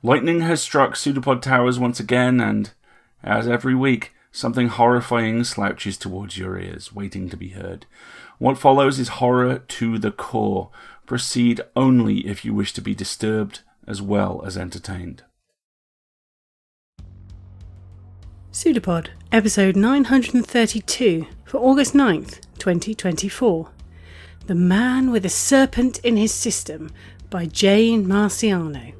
Lightning has struck PseudoPod towers once again, and, as every week, something horrifying slouches towards your ears, waiting to be heard. What follows is horror to the core. Proceed only if you wish to be disturbed as well as entertained. PseudoPod, episode 932, for August 9th, 2024. The Man with a Serpent in His System, by Jane Marciano.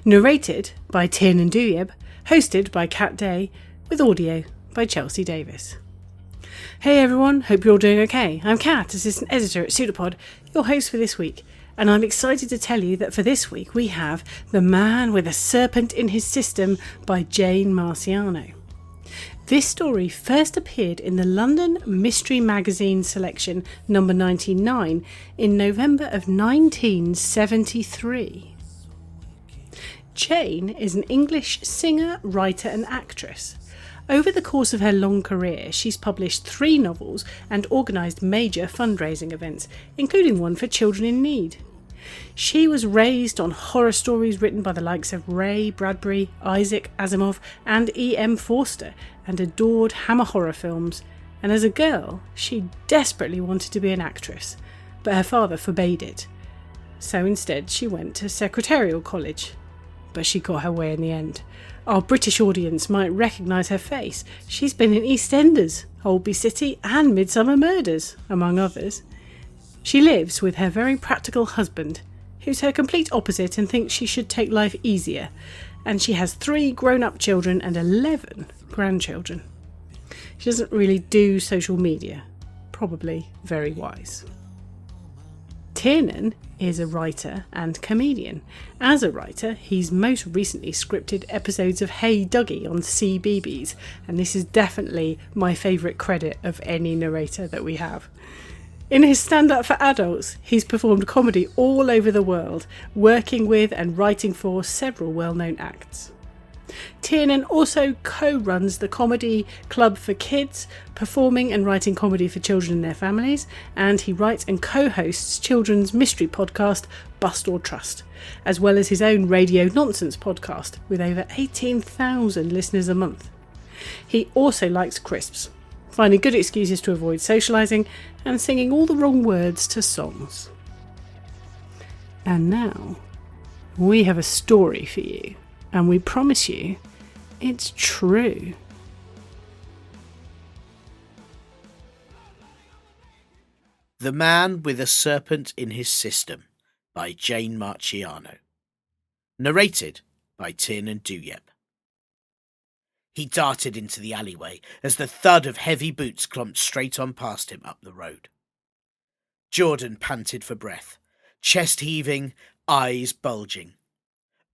Narrated by Tiernan Douieb, hosted by Kat Day, with audio by Chelsea Davis. Hey everyone, hope you're all doing okay. I'm Kat, assistant editor at PseudoPod, your host for this week, and I'm excited to tell you that for this week we have The Man with a Serpent in His System by Jane Marciano. This story first appeared in the London Mystery Magazine selection number 99 in November of 1973. Jane is an English singer, writer and actress. Over the course of her long career, she's published 3 novels and organised major fundraising events, including one for children in need. She was raised on horror stories written by the likes of Ray Bradbury, Isaac Asimov and E.M. Forster, and adored Hammer horror films, and as a girl she desperately wanted to be an actress, but her father forbade it. So instead she went to Secretarial College, but she got her way in the end. Our British audience might recognise her face. She's been in EastEnders, Holby City and Midsummer Murders, among others. She lives with her very practical husband, who's her complete opposite and thinks she should take life easier, and she has 3 grown-up children and 11 grandchildren. She doesn't really do social media. Probably very wise. Tiernan is a writer and comedian. As a writer, he's most recently scripted episodes of Hey Dougie on CBeebies, and this is definitely my favourite credit of any narrator that we have. In his stand-up for adults, he's performed comedy all over the world, working with and writing for several well-known acts. Tiernan also co-runs the Comedy Club for Kids, performing and writing comedy for children and their families, and he writes and co-hosts children's mystery podcast Bust or Trust, as well as his own radio nonsense podcast with over 18,000 listeners a month. He also likes crisps, finding good excuses to avoid socialising and singing all the wrong words to songs. And now, we have a story for you, and we promise you, it's true. The Man with a Serpent in His System by Jane Marciano. Narrated by Tiernan Douieb. He darted into the alleyway as the thud of heavy boots clomped straight on past him up the road. Jordan panted for breath, chest heaving, eyes bulging.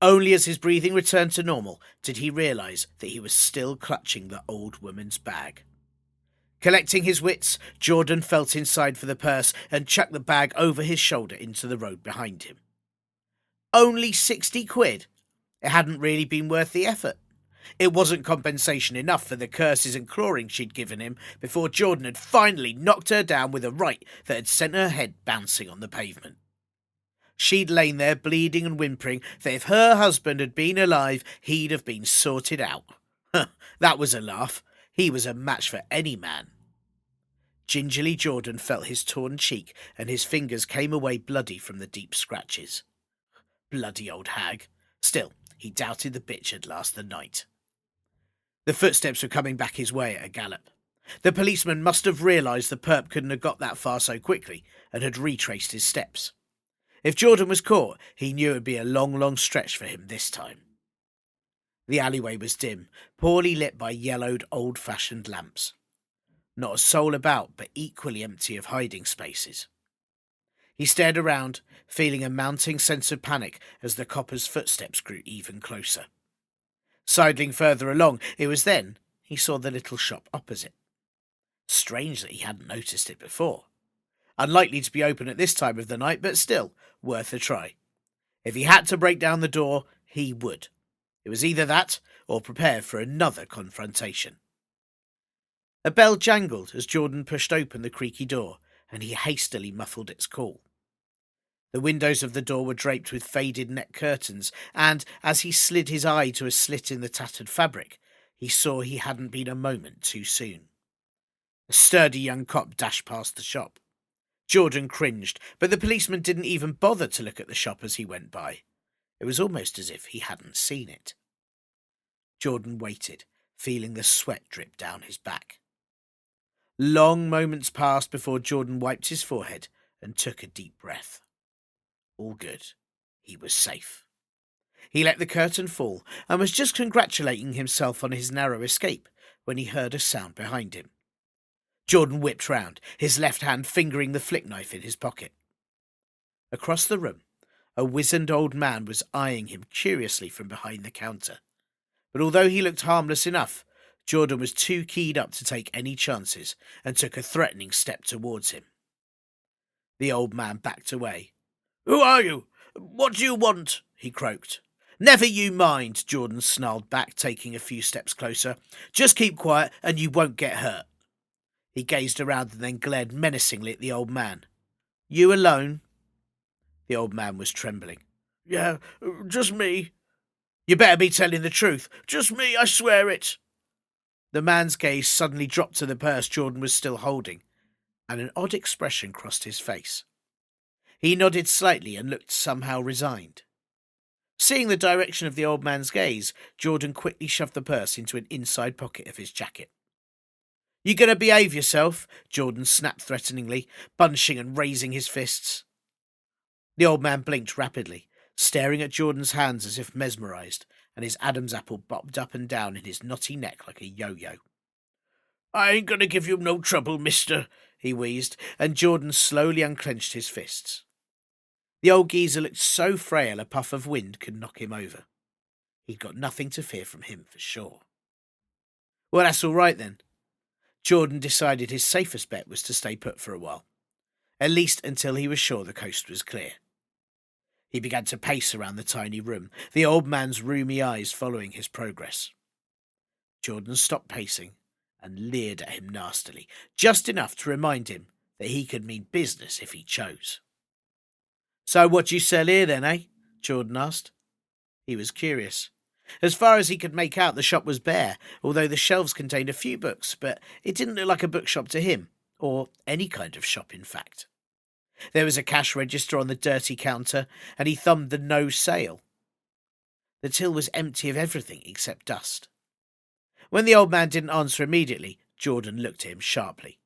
Only as his breathing returned to normal did he realise that he was still clutching the old woman's bag. Collecting his wits, Jordan felt inside for the purse and chucked the bag over his shoulder into the road behind him. Only 60 quid? It hadn't really been worth the effort. It wasn't compensation enough for the curses and clawing she'd given him before Jordan had finally knocked her down with a right that had sent her head bouncing on the pavement. She'd lain there bleeding and whimpering that if her husband had been alive, he'd have been sorted out. That was a laugh. He was a match for any man. Gingerly Jordan felt his torn cheek and his fingers came away bloody from the deep scratches. Bloody old hag. Still, he doubted the bitch had last the night. The footsteps were coming back his way at a gallop. The policeman must have realised the perp couldn't have got that far so quickly and had retraced his steps. If Jordan was caught, he knew it would be a long, long stretch for him this time. The alleyway was dim, poorly lit by yellowed, old-fashioned lamps. Not a soul about, but equally empty of hiding spaces. He stared around, feeling a mounting sense of panic as the copper's footsteps grew even closer. Sidling further along, it was then he saw the little shop opposite. Strange that he hadn't noticed it before. Unlikely to be open at this time of the night, but still, worth a try. If he had to break down the door, he would. It was either that, or prepare for another confrontation. A bell jangled as Jordan pushed open the creaky door, and he hastily muffled its call. The windows of the door were draped with faded net curtains, and as he slid his eye to a slit in the tattered fabric, he saw he hadn't been a moment too soon. A sturdy young cop dashed past the shop. Jordan cringed, but the policeman didn't even bother to look at the shop as he went by. It was almost as if he hadn't seen it. Jordan waited, feeling the sweat drip down his back. Long moments passed before Jordan wiped his forehead and took a deep breath. All good. He was safe. He let the curtain fall and was just congratulating himself on his narrow escape when he heard a sound behind him. Jordan whipped round, his left hand fingering the flick knife in his pocket. Across the room, a wizened old man was eyeing him curiously from behind the counter. But although he looked harmless enough, Jordan was too keyed up to take any chances and took a threatening step towards him. The old man backed away. "Who are you? What do you want?" he croaked. "Never you mind," Jordan snarled back, taking a few steps closer. "Just keep quiet and you won't get hurt." He gazed around and then glared menacingly at the old man. "You alone?" The old man was trembling. "Yeah, just me." "You better be telling the truth. Just me, I swear it." The man's gaze suddenly dropped to the purse Jordan was still holding, and an odd expression crossed his face. He nodded slightly and looked somehow resigned. Seeing the direction of the old man's gaze, Jordan quickly shoved the purse into an inside pocket of his jacket. "You gonna behave yourself?" Jordan snapped threateningly, bunching and raising his fists. The old man blinked rapidly, staring at Jordan's hands as if mesmerised, and his Adam's apple bobbed up and down in his knotty neck like a yo-yo. "I ain't gonna give you no trouble, mister," he wheezed, and Jordan slowly unclenched his fists. The old geezer looked so frail a puff of wind could knock him over. He'd got nothing to fear from him for sure. Well, that's all right then. Jordan decided his safest bet was to stay put for a while, at least until he was sure the coast was clear. He began to pace around the tiny room, the old man's rheumy eyes following his progress. Jordan stopped pacing and leered at him nastily, just enough to remind him that he could mean business if he chose. "So what do you sell here then, eh?" Jordan asked. He was curious. As far as he could make out, the shop was bare, although the shelves contained a few books, but it didn't look like a bookshop to him, or any kind of shop, in fact. There was a cash register on the dirty counter, and he thumbed the "no sale." The till was empty of everything except dust. When the old man didn't answer immediately, Jordan looked at him sharply.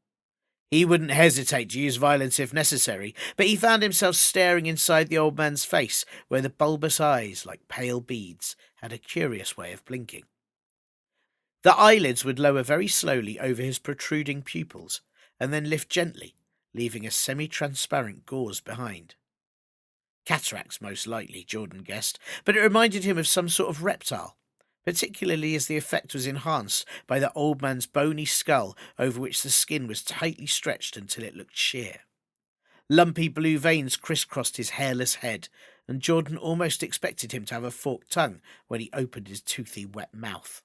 He wouldn't hesitate to use violence if necessary, but he found himself staring inside the old man's face, where the bulbous eyes, like pale beads, had a curious way of blinking. The eyelids would lower very slowly over his protruding pupils, and then lift gently, leaving a semi-transparent gauze behind. Cataracts, most likely, Jordan guessed, but it reminded him of some sort of reptile, particularly as the effect was enhanced by the old man's bony skull over which the skin was tightly stretched until it looked sheer. Lumpy blue veins crisscrossed his hairless head, and Jordan almost expected him to have a forked tongue when he opened his toothy, wet mouth.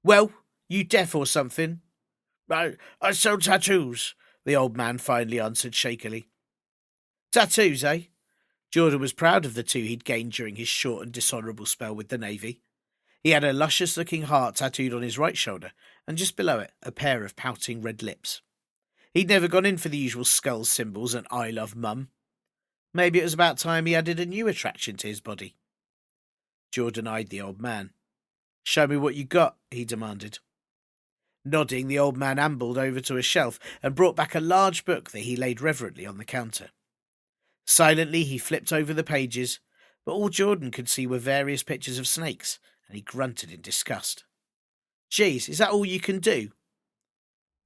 "Well, you deaf or something?" I sell tattoos," the old man finally answered shakily. "Tattoos, eh?" Jordan was proud of the two he'd gained during his short and dishonourable spell with the Navy. He had a luscious-looking heart tattooed on his right shoulder, and just below it, a pair of pouting red lips. He'd never gone in for the usual skull symbols and "I love Mum." Maybe it was about time he added a new attraction to his body. Jordan eyed the old man. "Show me what you got," he demanded. Nodding, the old man ambled over to a shelf and brought back a large book that he laid reverently on the counter. Silently, he flipped over the pages, but all Jordan could see were various pictures of snakes, and he grunted in disgust. "Geez, is that all you can do?"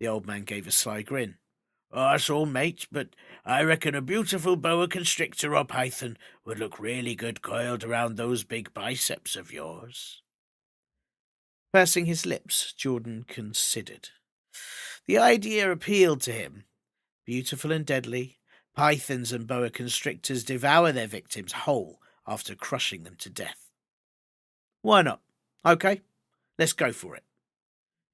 The old man gave a sly grin. "Oh, that's all, mate, but I reckon a beautiful boa constrictor or python would look really good coiled around those big biceps of yours." Pursing his lips, Jordan considered. The idea appealed to him. Beautiful and deadly, pythons and boa constrictors devour their victims whole after crushing them to death. "Why not? Okay, let's go for it."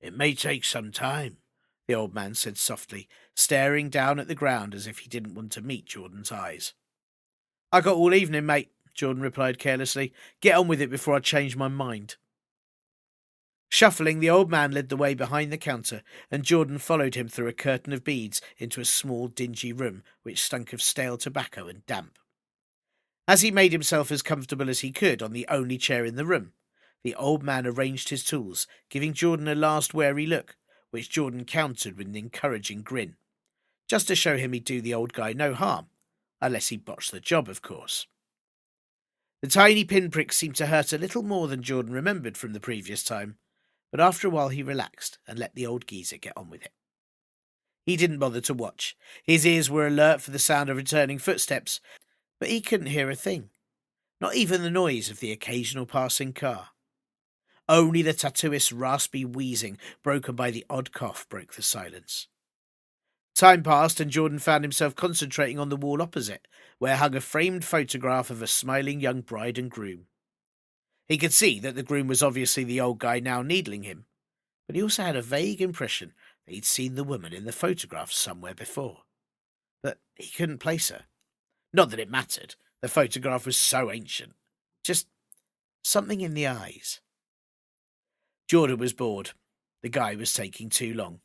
"It may take some time," the old man said softly, staring down at the ground as if he didn't want to meet Jordan's eyes. "I got all evening, mate," Jordan replied carelessly. "Get on with it before I change my mind." Shuffling, the old man led the way behind the counter, and Jordan followed him through a curtain of beads into a small, dingy room which stunk of stale tobacco and damp. As he made himself as comfortable as he could on the only chair in the room, the old man arranged his tools, giving Jordan a last wary look, which Jordan countered with an encouraging grin, just to show him he'd do the old guy no harm, unless he botched the job, of course. The tiny pinprick seemed to hurt a little more than Jordan remembered from the previous time, but after a while he relaxed and let the old geezer get on with it. He didn't bother to watch. His ears were alert for the sound of returning footsteps, but he couldn't hear a thing, not even the noise of the occasional passing car. Only the tattooist's raspy wheezing, broken by the odd cough, broke the silence. Time passed, and Jordan found himself concentrating on the wall opposite, where hung a framed photograph of a smiling young bride and groom. He could see that the groom was obviously the old guy now needling him, but he also had a vague impression that he'd seen the woman in the photograph somewhere before. But he couldn't place her. Not that it mattered. The photograph was so ancient. Just something in the eyes. Jordan was bored. The guy was taking too long.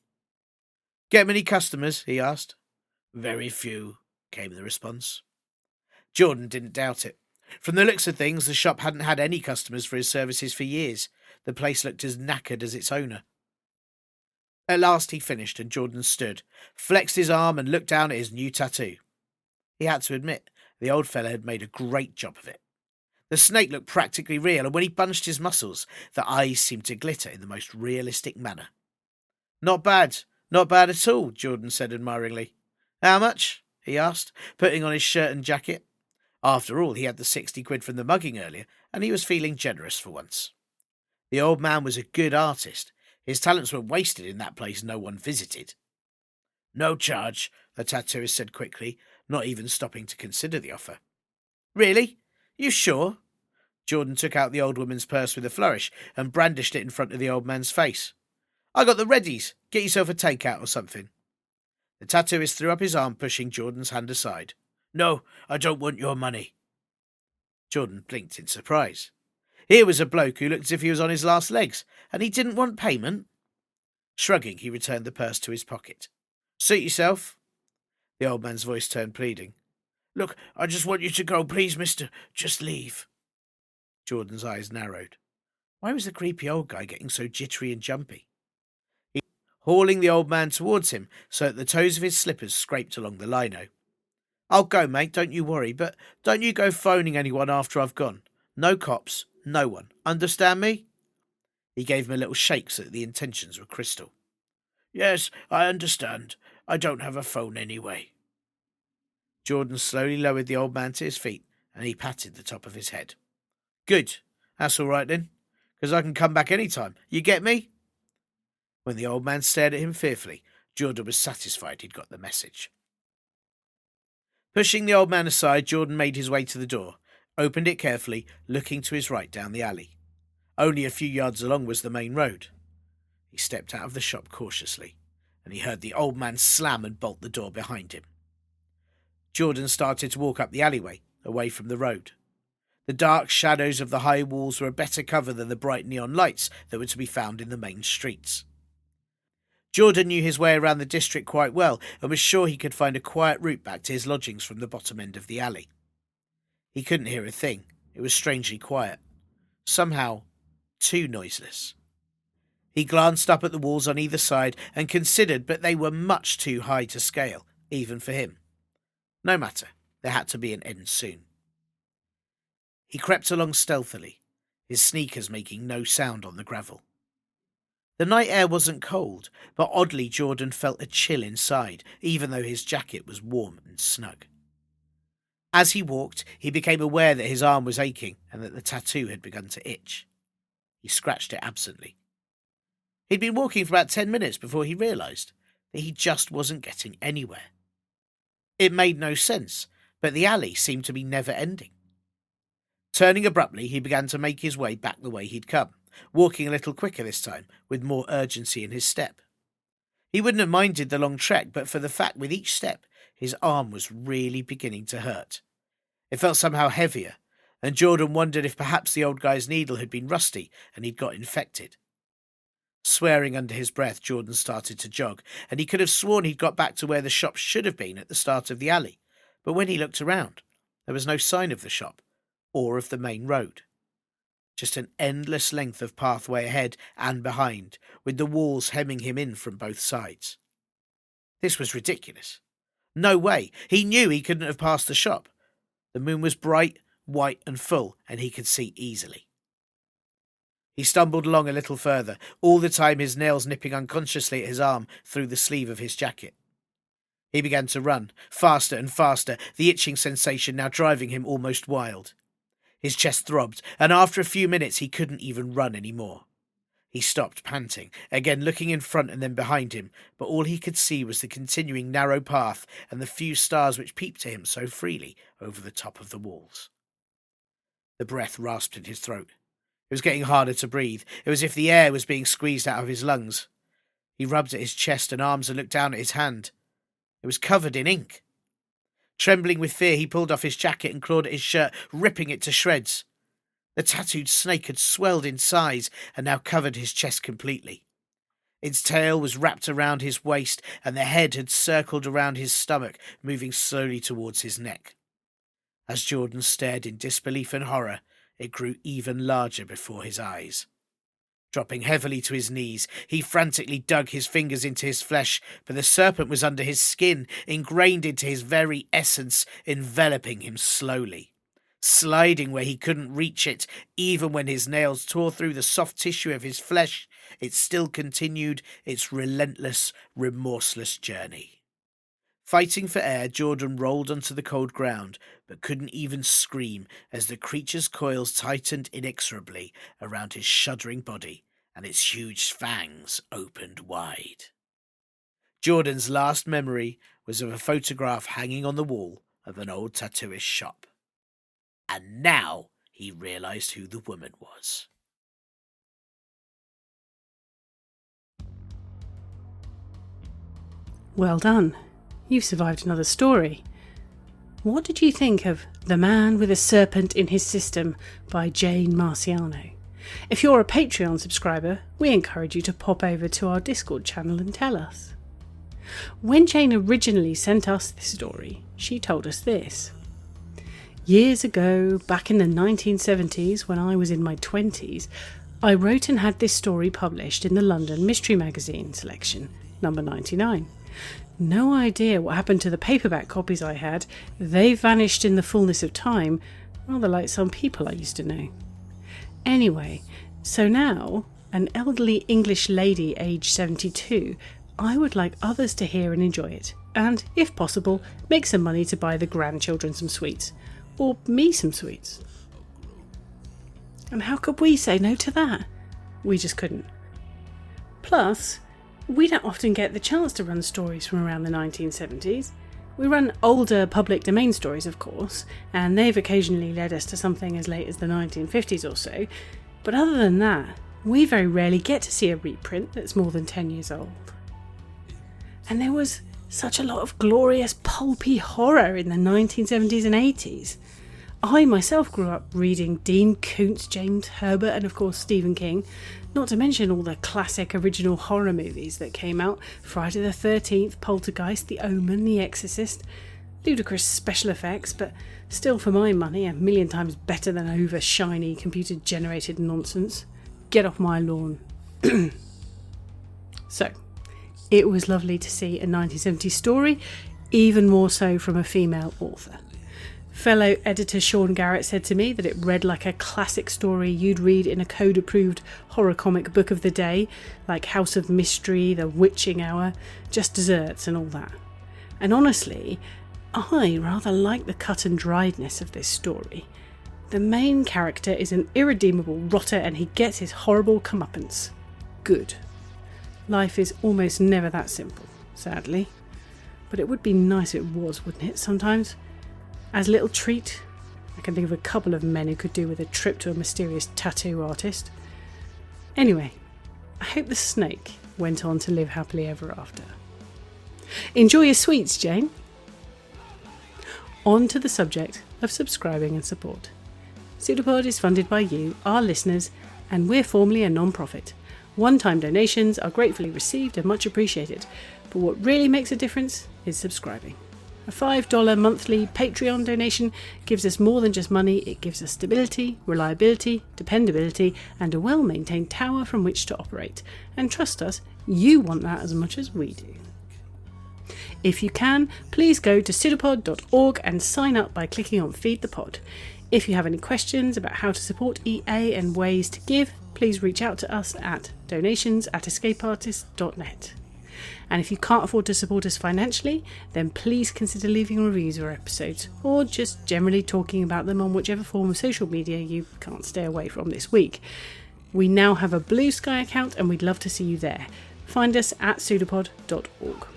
"Get many customers?" he asked. "Very few," came the response. Jordan didn't doubt it. From the looks of things, the shop hadn't had any customers for his services for years. The place looked as knackered as its owner. At last he finished, and Jordan stood, flexed his arm and looked down at his new tattoo. He had to admit, the old fella had made a great job of it. The snake looked practically real, and when he bunched his muscles, the eyes seemed to glitter in the most realistic manner. Not bad at all," Jordan said admiringly. "How much?" he asked, putting on his shirt and jacket. After all, he had the 60 quid from the mugging earlier, and he was feeling generous for once. The old man was a good artist. His talents were wasted in that place no one visited. "No charge," the tattooist said quickly, not even stopping to consider the offer. "Really? You sure?" Jordan took out the old woman's purse with a flourish and brandished it in front of the old man's face. "I got the readies. Get yourself a takeout or something." The tattooist threw up his arm, pushing Jordan's hand aside. "No, I don't want your money." Jordan blinked in surprise. Here was a bloke who looked as if he was on his last legs, and he didn't want payment. Shrugging, he returned the purse to his pocket. "Suit yourself." The old man's voice turned pleading. "Look, I just want you to go, please, mister. Just leave." Jordan's eyes narrowed. Why was the creepy old guy getting so jittery and jumpy? Hauling the old man towards him so that the toes of his slippers scraped along the lino. "I'll go, mate, don't you worry, but don't you go phoning anyone after I've gone. No cops, no one. Understand me?" He gave him a little shake so that the intentions were crystal. "Yes, I understand. I don't have a phone anyway." Jordan slowly lowered the old man to his feet, and he patted the top of his head. "Good. That's all right then, because I can come back any time. You get me?" When the old man stared at him fearfully, Jordan was satisfied he'd got the message. Pushing the old man aside, Jordan made his way to the door, opened it carefully, looking to his right down the alley. Only a few yards along was the main road. He stepped out of the shop cautiously, and he heard the old man slam and bolt the door behind him. Jordan started to walk up the alleyway, away from the road. The dark shadows of the high walls were a better cover than the bright neon lights that were to be found in the main streets. Jordan knew his way around the district quite well and was sure he could find a quiet route back to his lodgings from the bottom end of the alley. He couldn't hear a thing. It was strangely quiet. Somehow, too noiseless. He glanced up at the walls on either side and considered, but they were much too high to scale, even for him. No matter, there had to be an end soon. He crept along stealthily, his sneakers making no sound on the gravel. The night air wasn't cold, but oddly Jordan felt a chill inside, even though his jacket was warm and snug. As he walked, he became aware that his arm was aching and that the tattoo had begun to itch. He scratched it absently. He'd been walking for about 10 minutes before he realised that he just wasn't getting anywhere. It made no sense, but the alley seemed to be never-ending. Turning abruptly, he began to make his way back the way he'd come, walking a little quicker this time, with more urgency in his step. He wouldn't have minded the long trek, but for the fact with each step, his arm was really beginning to hurt. It felt somehow heavier, and Jordan wondered if perhaps the old guy's needle had been rusty and he'd got infected. Swearing under his breath, Jordan started to jog, and he could have sworn he'd got back to where the shop should have been at the start of the alley. But when he looked around, there was no sign of the shop or of the main road. Just an endless length of pathway ahead and behind, with the walls hemming him in from both sides. This was ridiculous. No way. He knew he couldn't have passed the shop. The moon was bright, white and full, and he could see easily. He stumbled along a little further, all the time his nails nipping unconsciously at his arm through the sleeve of his jacket. He began to run, faster and faster, the itching sensation now driving him almost wild. His chest throbbed, and after a few minutes he couldn't even run any more. He stopped, panting, again looking in front and then behind him, but all he could see was the continuing narrow path and the few stars which peeped to him so freely over the top of the walls. The breath rasped in his throat. It was getting harder to breathe. It was as if the air was being squeezed out of his lungs. He rubbed at his chest and arms and looked down at his hand. It was covered in ink. Trembling with fear, he pulled off his jacket and clawed at his shirt, ripping it to shreds. The tattooed snake had swelled in size and now covered his chest completely. Its tail was wrapped around his waist and the head had circled around his stomach, moving slowly towards his neck. As Jordan stared in disbelief and horror, it grew even larger before his eyes. Dropping heavily to his knees, he frantically dug his fingers into his flesh, but the serpent was under his skin, ingrained into his very essence, enveloping him slowly. Sliding where he couldn't reach it, even when his nails tore through the soft tissue of his flesh, it still continued its relentless, remorseless journey. Fighting for air, Jordan rolled onto the cold ground, but couldn't even scream as the creature's coils tightened inexorably around his shuddering body and its huge fangs opened wide. Jordan's last memory was of a photograph hanging on the wall of an old tattooist shop. And now he realised who the woman was. Well done. You've survived another story. What did you think of The Man with a Serpent in His System by Jane Marciano? If you're a Patreon subscriber, we encourage you to pop over to our Discord channel and tell us. When Jane originally sent us this story, she told us this. Years ago, back in the 1970s, when I was in my 20s, I wrote and had this story published in the London Mystery Magazine selection, number 99. No idea what happened to the paperback copies I had. They vanished in the fullness of time, rather like some people I used to know. Anyway, so now, an elderly English lady aged 72, I would like others to hear and enjoy it, and, if possible, make some money to buy the grandchildren some sweets. Or me some sweets. And how could we say no to that? We just couldn't. Plus, we don't often get the chance to run stories from around the 1970s. We run older public domain stories, of course, and they've occasionally led us to something as late as the 1950s or so, but other than that, we very rarely get to see a reprint that's more than 10 years old. And there was such a lot of glorious pulpy horror in the 1970s and 80s. I myself grew up reading Dean Koontz, James Herbert and of course Stephen King, not to mention all the classic original horror movies that came out, Friday the 13th, Poltergeist, The Omen, The Exorcist. Ludicrous special effects, but still for my money a million times better than over shiny computer generated nonsense. Get off my lawn. So, it was lovely to see a 1970s story, even more so from a female author. Fellow editor Sean Garrett said to me that it read like a classic story you'd read in a code-approved horror comic book of the day, like House of Mystery, The Witching Hour, just desserts and all that. And honestly, I rather like the cut and driedness of this story. The main character is an irredeemable rotter and he gets his horrible comeuppance. Good. Life is almost never that simple, sadly. But it would be nice if it was, wouldn't it, sometimes? As a little treat, I can think of a couple of men who could do with a trip to a mysterious tattoo artist. Anyway, I hope the snake went on to live happily ever after. Enjoy your sweets, Jane. On to the subject of subscribing and support. PseudoPod is funded by you, our listeners, and we're formally a non-profit. One-time donations are gratefully received and much appreciated, but what really makes a difference is subscribing. A $5 monthly Patreon donation gives us more than just money, it gives us stability, reliability, dependability, and a well-maintained tower from which to operate. And trust us, you want that as much as we do. If you can, please go to pseudopod.org and sign up by clicking on Feed the Pod. If you have any questions about how to support EA and ways to give, please reach out to us at donations@escapeartist.net. And if you can't afford to support us financially, then please consider leaving reviews of our episodes, or just generally talking about them on whichever form of social media you can't stay away from this week. We now have a Blue Sky account and we'd love to see you there. Find us at pseudopod.org.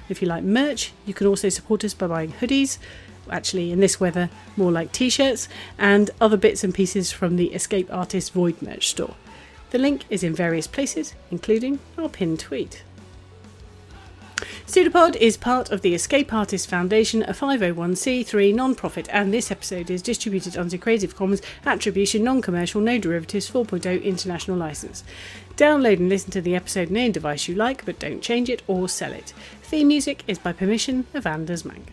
If you like merch, you can also support us by buying hoodies, actually in this weather more like t-shirts, and other bits and pieces from the Escape Artist Void merch store. The link is in various places, including our pinned tweet. PseudoPod is part of the Escape Artist Foundation, a 501c3 non-profit, and this episode is distributed under Creative Commons Attribution Non-Commercial No Derivatives 4.0 International License. Download and listen to the episode on any device you like, but don't change it or sell it. Theme music is by permission of Anders Manga.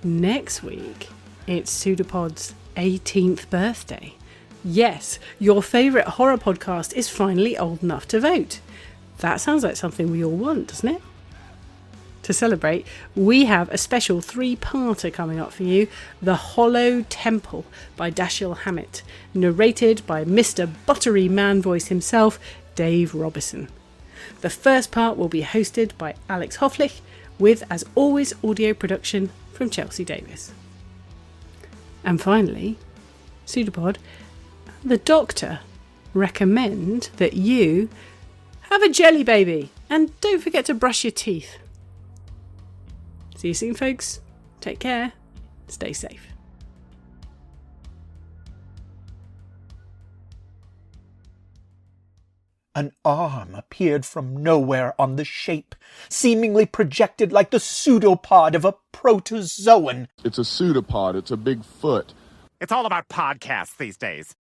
Next week, it's PseudoPod's 18th birthday. Yes, your favourite horror podcast is finally old enough to vote. That sounds like something we all want, doesn't it? To celebrate, we have a special 3-parter coming up for you, The Hollow Temple by Dashiell Hammett, narrated by Mr. Buttery Man Voice himself, Dave Robertson. The first part will be hosted by Alex Hofflich, with, as always, audio production from Chelsea Davis. And finally, PseudoPod, the doctor recommend that you have a jelly baby and don't forget to brush your teeth. See you soon, folks. Take care. Stay safe. An arm appeared from nowhere on the shape, seemingly projected like the pseudopod of a protozoan. It's a pseudopod. It's a big foot. It's all about podcasts these days.